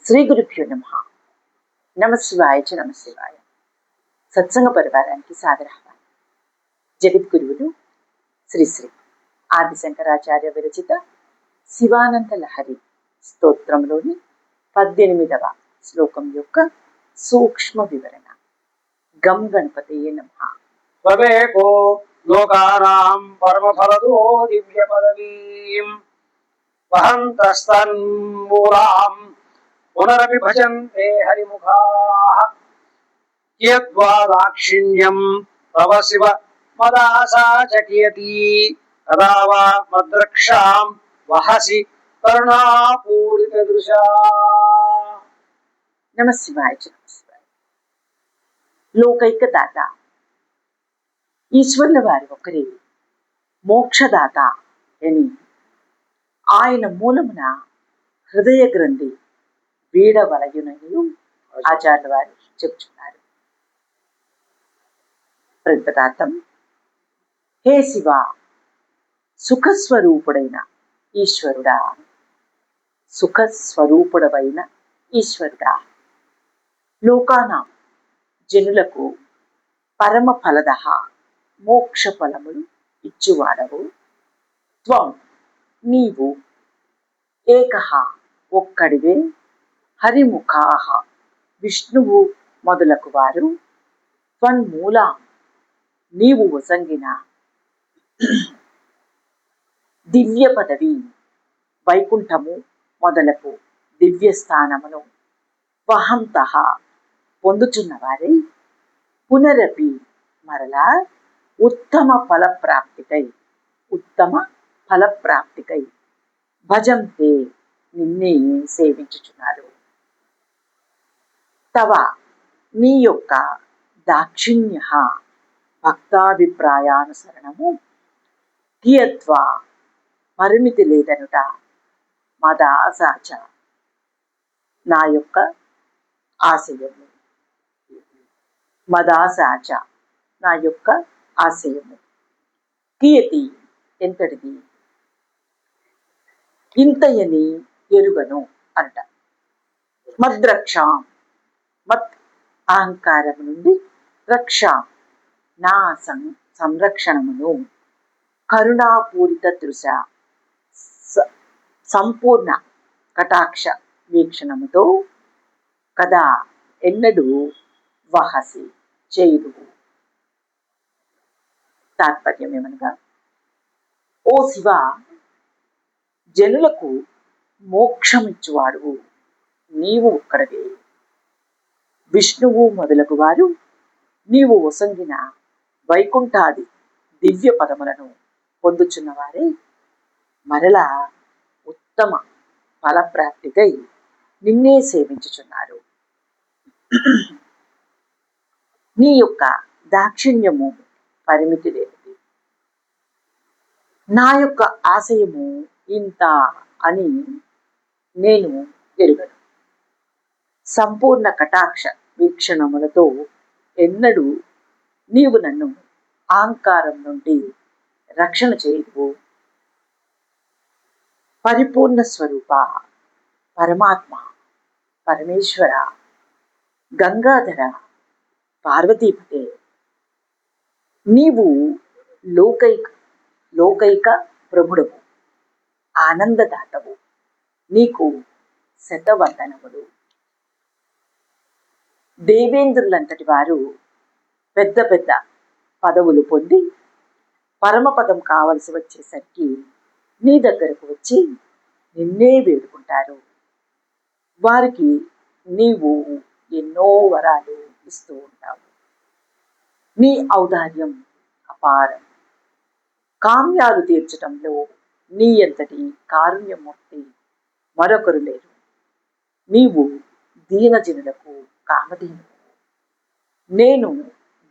శ్రీ గురుభ్యో నమ. నమశివాయ చ నమశివాయ. సత్సంగ పరివారానికి సాదరాహ్వానం. జగద్గురువులు శ్రీ శ్రీ ఆది శంకరాచార్య విరచిత శివానంద లహరి స్తోత్రంలోని 18వ శ్లోకం యొక్క సూక్ష్మ వివరణ. గం గణపతయే నమః. స్వవేకో లోకానాం పరమఫలదో దివ్య పదవీం వహంతస్తన్మూలాం పునరపి భజంతే హరిముఖాః. కియద్వా దాక్షిణ్యం తవ శివ మదాసా చ కియతి తదా వా మద్రక్షాం వహసి కరుణాపూరిత దృశా. నమశివాయ చ నమశివాయ. లోకైక దాత ఈశ్వరుల వారి ఒకరి మోక్షదాత అని ఆయన మూలమున హృదయ గ్రంథి వీడవలయునని ఆచార్యుల వారు చెప్తున్నారు. ప్రతిపదార్థం: హే శివ, సుఖస్వరూపుడైన ఈశ్వరుడా, సుఖస్వరూపుడవైన ఈశ్వరుడా, లోకానాం జనులకు పరమ ఫలద మోక్ష ఫలములు ఇచ్చువాడవు. త్వం నీవు ఏకః ఒక్కడివే, హరిముఖాః విష్ణువు మొదలగు వారు, త్వన్మూలా నీవు వసంగిన దివ్య పదవి వైకుంఠము మొదలపు దివ్య స్థానమును వహంతః పొందుచున్నవారై, పునరపి మరలా ఉత్తమ ఫలప్రాప్తికై భజంతే నిన్నే సేవించుచున్నారు. తవ నీ యొక్క దాక్షిణ్య భక్తాభిప్రాయానుసరణము, కియద్వా పరిమితి లేదనుట, మదాసాచ నా యొక్క ఆశయము, మదాసాచ నా యొక్క ఆశయము, కియతి ఎంతటిది, ఇంతయని ఎరుగను అంట. మద్రక్షాం మత్ అహంకారము నుండి, రక్ష నా సంరక్షణమును, కరుణాపూరిత దృశ సంపూర్ణ కటాక్ష వీక్షణముతో, కదా ఎన్నడూ వహసి చేయుదువు. తాత్పర్యం ఏమనగా, ఓ శివ, జనులకు మోక్షమిచ్చువాడువు నీవు ఒక్కడవే. విష్ణువు మొదలగు వారు నీవు ఒసంగిన వైకుంఠాది దివ్య పదములను పొందుచున్నవారే, మరలా ఉత్తమ ఫలప్రాప్తికై నిన్నే సేవించుచున్నారు. నీ యొక్క దాక్షిణ్యము పరిమితి లేనిది. నా యొక్క ఆశయము ఇంత అని నేను ఎరుగను. సంపూర్ణ కటాక్ష వీక్షణములతో ఎన్నడూ నీవు నన్ను అహంకారం నుండి రక్షణ చేయదువు. పరిపూర్ణ స్వరూప పరమాత్మ, పరమేశ్వర, గంగాధర, పార్వతీపతే, నీవు లోకైక ప్రభుడవు, ఆనందదాతవు. నీకు శతవందనములు. దేవేంద్రులంతటి వారు పెద్ద పెద్ద పదవులు పొంది పరమపదం కావలసి వచ్చేసరికి నీ దగ్గరకు వచ్చి నిన్నే వేడుకుంటారు. వారికి నీవు ఎన్నో వరాలు ఇస్తూ ఉంటావు. నీ ఔదార్యం అపారం. కామ్యాలు తీర్చడంలో నీ అంతటి కారుణ్యమూర్తి మరొకరు లేరు. నీవు దీనజనులకు కామధేనువు. నేను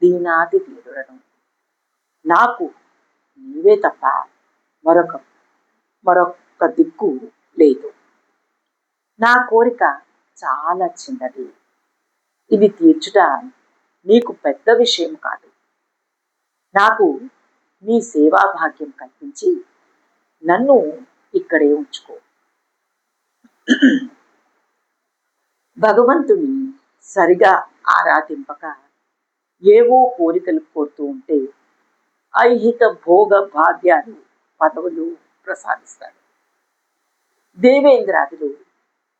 దీనాది దీనుడను. నాకు నీవే తప్ప మరొక దిక్కు లేదు. నా కోరిక చాలా చిన్నది. ఇది తీర్చుట నీకు పెద్ద విషయం కాదు. నాకు నీ సేవా భాగ్యం కల్పించి నన్ను ఇక్కడే ఉంచుకో. భగవంతుని సరిగా ఆరాధింపక ఏవో కోరికలు కోరుతూ ఉంటే ఐహిక భోగ భాగ్యాలు పదవులు ప్రసాదిస్తాడు. దేవేంద్రాదులు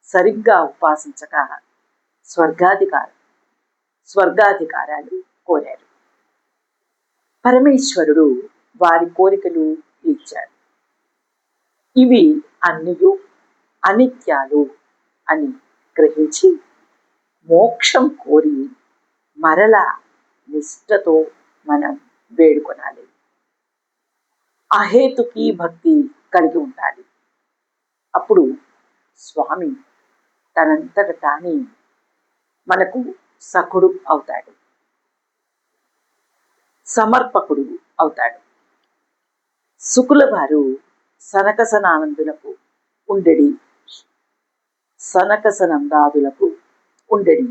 సరిగ్గా ఉపాసించక స్వర్గాధికారాలు కోరారు. పరమేశ్వరుడు వారి కోరికలు తీర్చాడు. ఇవి అన్నీ అనిత్యాలు అని గ్రహించి మోక్షం కోరి మరలా నిష్ఠతో మనం వేడుకొనాలి. అహేతుకి భక్తి కలిగి ఉండాలి. అప్పుడు స్వామి తనంతట తానే మనకు సఖుడు అవుతాడు, సమర్పకుడు అవుతాడు. శుకుల వారు సనకసనందాదులకు ఉండెడి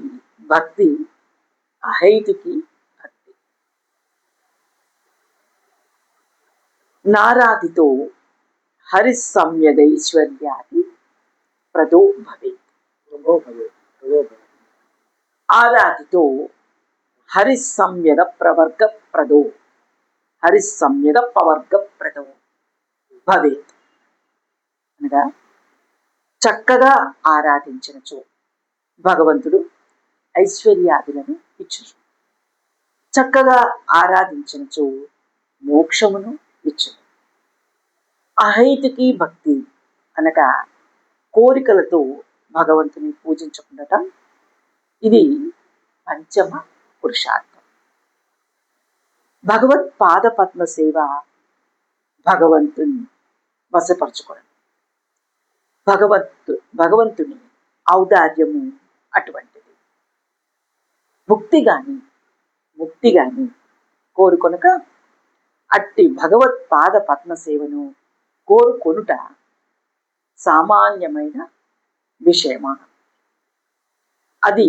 భక్తి అహైతుకి భక్తి. నారాదితో హరిసమ్యగైశ్వర్యాది ప్రదో భవేత్. ఆరాధితో హరిసమ్యగ ప్రవర్గ ప్రదో భవేత్ అనగా చక్కగా ఆరాధించినచో భగవంతుడు ఐశ్వర్యాదులను ఇచ్చును, చక్కగా ఆరాధించినచో మోక్షమును ఇచ్చును. అహైతుకి భక్తి అనగా కోరికలతో భగవంతుని పూజించుకుండటం, ఇది పంచమ పురుషార్థం. భగవత్ పాద పద్మ సేవ భగవంతుని వశపరచుకోవడం. భగవంతుని ఔదార్యము అటువంటిది. ముక్తి గాని కోరుకొనక అట్టి భగవత్ పాద పద్మ సేవను కోరుకొనుట సామాన్యమైన విషయమా? అది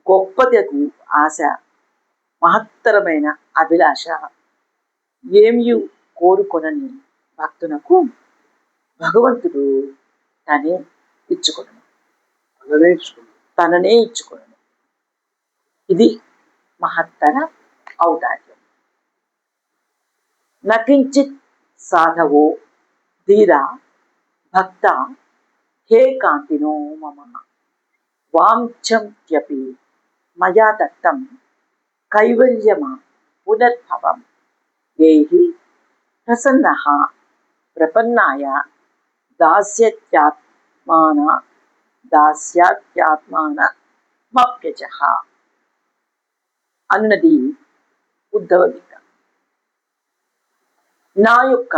గొప్పదగు ఆశ, మహత్తరమైన అభిలాష. ఏమీ కోరుకొనని భక్తునకు భగవంతుడు తనే ఇచ్చుకొను. ఇది మహత్తర ఔదార్యం. నకించిత్ సాధవో ధీరా భక్త హే కాంతినో మమ వాంఛంత్యపి మయా దత్తం కైవల్యమ పునర్భవం దేహి ప్రసన్నః ప్రపన్నాయ దాస్యాత్మానమప్యచః అన్నది ఉద్ధవ గీత. నా యొక్క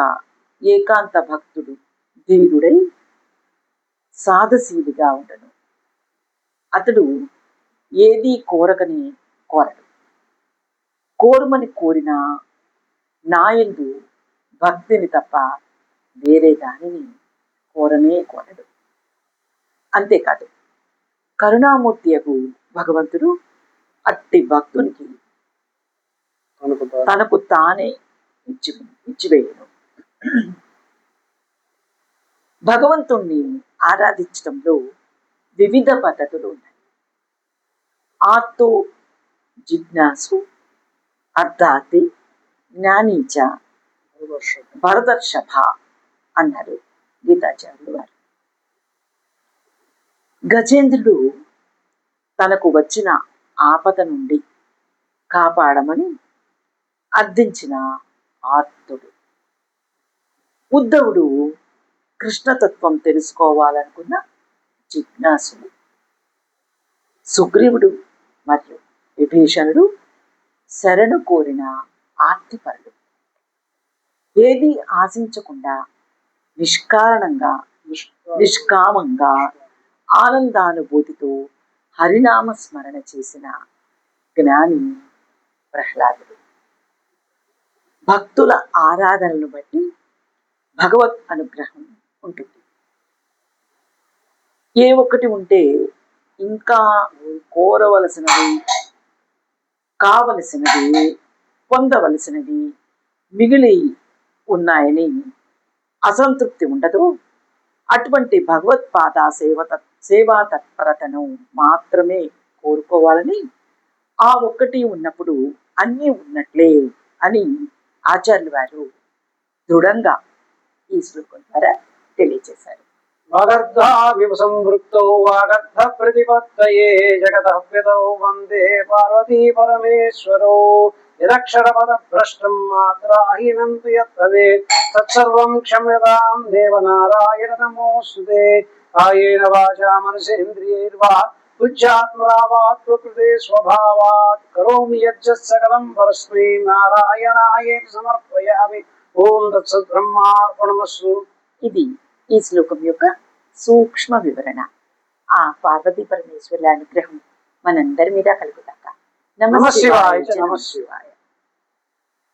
ఏకాంత భక్తుడు ధీరుడై సాధశీలిగా ఉండను. అతడు ఏదీ కోరకనే కోరడు. కోరుమని కోరినా నాయందు భక్తిని తప్ప వేరే దానిని కోరడు. అంతేకాదు, కరుణామూర్తియగు భగవంతుడు అట్టి భక్తునికి తనకు తానే ఇచ్చివేయను. భగవంతుణ్ణి ఆరాధించడంలో వివిధ పద్ధతులు ఉన్నాయి. ఆర్తో జిజ్ఞాసు అర్థార్థి జ్ఞానీచ భరదర్షభ అన్నారు గీతాచార్యులు వారు. గజేంద్రుడు తనకు వచ్చిన ఆపద నుండి కాపాడమని అర్థించిన ఆర్తుడు. ఉద్ధవుడు కృష్ణతత్వం తెలుసుకోవాలనుకున్న జిజ్ఞాసుడు. సుగ్రీవుడు మరియు విభీషణుడు శరణు కోరిన ఆర్తిపరుడు. ఏది ఆశించకుండా నిష్కామంగా ఆనందానుభూతితో హరినామ స్మరణ చేసిన జ్ఞాని ప్రహ్లాదుడు. భక్తుల ఆరాధనను బట్టి భగవత్ అనుగ్రహం ఉంటుంది. ఏ ఒక్కటి ఉంటే ఇంకా కోరవలసినది, కావలసినది, పొందవలసినది మిగిలి ఉన్నాయని అసంతృప్తి ఉండదు. అటువంటి భగవత్పాద సేవా తత్పరతను మాత్రమే కోరుకోవాలని, ఆ ఒక్కటి ఉన్నప్పుడు అన్నీ ఉన్నట్లే అని ఆచార్యులు వారు దృఢంగా ఈ శ్లోకం ద్వారా తెలియజేశారు. వాగర్ధావివ సంవృక్తో వాగర్ధ ప్రతిపత్తయే జగతః పితౌ వందే పార్వతీ పరమేశ్వరౌ నిరక్షరపద భ్రష్టం మాత్రాహీనం తు యత్తవేత్ తత్సర్వం క్షమ్యతాం దేవనారాయణ నమోస్తుతే. కాయేన వాచా మనసేంద్రియైర్వా బుద్ధ్యాత్మనావాత్ ప్రకృతే స్వభావాత్ కరోమి యజ్జత్ సకలం పరస్మై నారాయణాయేతి సమర్పయామి. ఓం తత్సత్ బ్రహ్మార్పణమస్తు. ఇది ఈ శ్లోకం యొక్క సూక్ష్మ వివరణ. ఆ పార్వతీ పరమేశ్వరుల అనుగ్రహం మనందరి మీద కలుగుతాక. నమః శివాయ. నమః శివాయ.